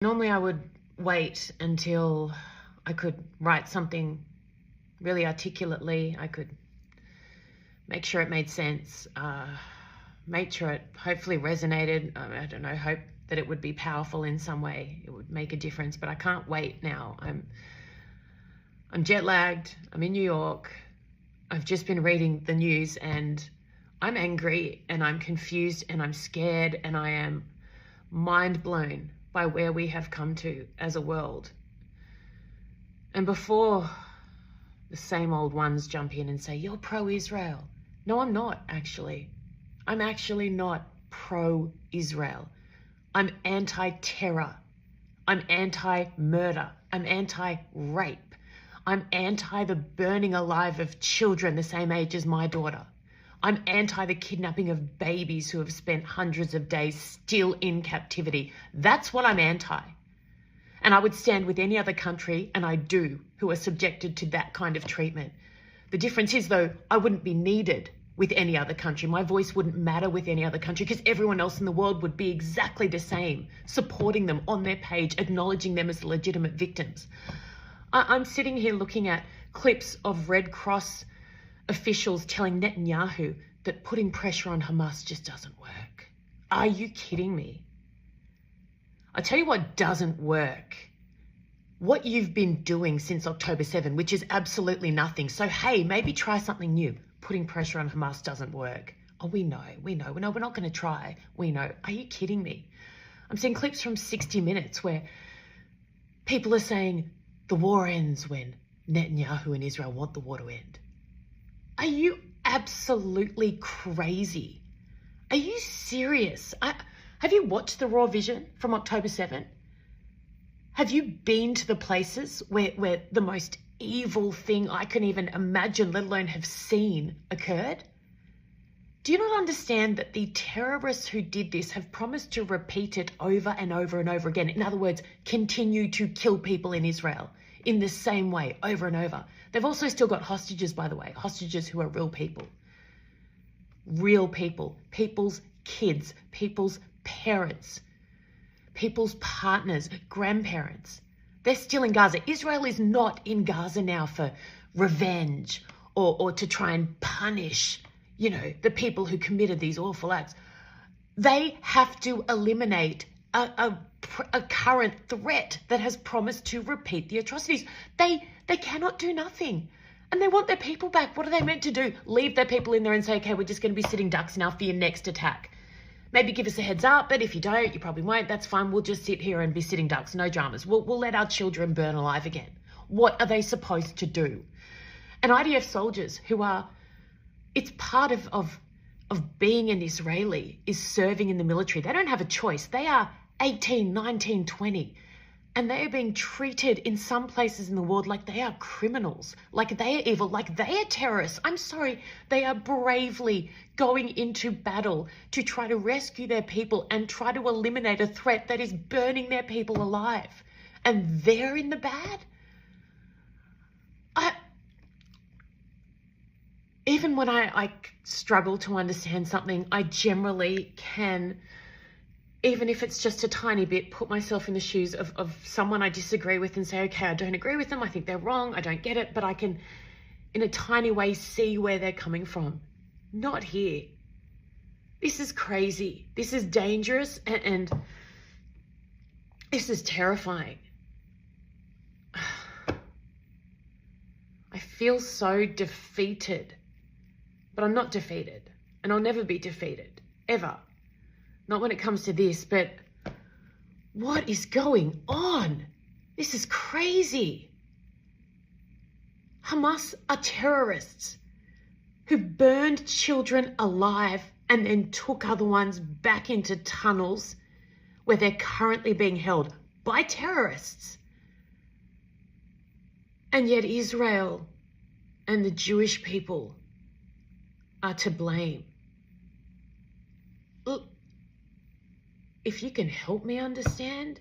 Normally I would wait until I could write something really articulately. I could make sure it made sense, make sure it hopefully resonated. I don't know, hope that it would be powerful in some way. It would make a difference, but I can't wait now. I'm jet lagged. I'm in New York. I've just been reading the news and I'm angry and I'm confused and I'm scared and I am mind blown by where we have come to as a world. And before the same old ones jump in and say, you're pro-Israel. No, I'm not actually. I'm actually not pro-Israel. I'm anti-terror. I'm anti-murder. I'm anti-rape. I'm anti the burning alive of children the same age as my daughter. I'm anti the kidnapping of babies who have spent hundreds of days still in captivity. That's what I'm anti. And I would stand with any other country, and I do, who are subjected to that kind of treatment. The difference is, though, I wouldn't be needed with any other country. My voice wouldn't matter with any other country because everyone else in the world would be exactly the same, supporting them on their page, acknowledging them as legitimate victims. I'm sitting here looking at clips of Red Cross officials telling Netanyahu that putting pressure on Hamas just doesn't work. Are you kidding me? I tell you what doesn't work. What you've been doing since October 7, which is absolutely nothing. So, hey, maybe try something new. Putting pressure on Hamas doesn't work. Oh, we know. No, we're not going to try. We know. Are you kidding me? I'm seeing clips from 60 Minutes where people are saying the war ends when Netanyahu and Israel want the war to end. Are you absolutely crazy? Are you serious? Have you watched the Raw Vision from October 7? Have you been to the places where the most evil thing I can even imagine, let alone have seen, occurred? Do you not understand that the terrorists who did this have promised to repeat it over and over and over again? In other words, continue to kill people in Israel in the same way over and over. They've also still got hostages, by the way, hostages who are real people. Real people, people's kids, people's parents, people's partners, grandparents. They're still in Gaza. Israel is not in Gaza now for revenge or to try and punish, the people who committed these awful acts. They have to eliminate a current threat that has promised to repeat the atrocities. They cannot do nothing. And they want their people back. What are they meant to do? Leave their people in there and say, okay, we're just going to be sitting ducks now for your next attack. Maybe give us a heads up, but if you don't, you probably won't. That's fine. We'll just sit here and be sitting ducks. No dramas. We'll let our children burn alive again. What are they supposed to do? And IDF soldiers who are, it's part of being an Israeli is serving in the military. They don't have a choice. They are 18, 19, 20. And they are being treated in some places in the world like they are criminals, like they are evil, like they are terrorists. I'm sorry, they are bravely going into battle to try to rescue their people and try to eliminate a threat that is burning their people alive. And they're in the bad? Even when I struggle to understand something, I generally can, even if it's just a tiny bit, put myself in the shoes of someone I disagree with and say, okay, I don't agree with them. I think they're wrong. I don't get it, but I can, in a tiny way, see where they're coming from. Not here. This is crazy. This is dangerous and this is terrifying. I feel so defeated, but I'm not defeated and I'll never be defeated, ever. Not when it comes to this, but what is going on? This is crazy. Hamas are terrorists who burned children alive and then took other ones back into tunnels where they're currently being held by terrorists. And yet Israel and the Jewish people are to blame. Look, if you can help me understand,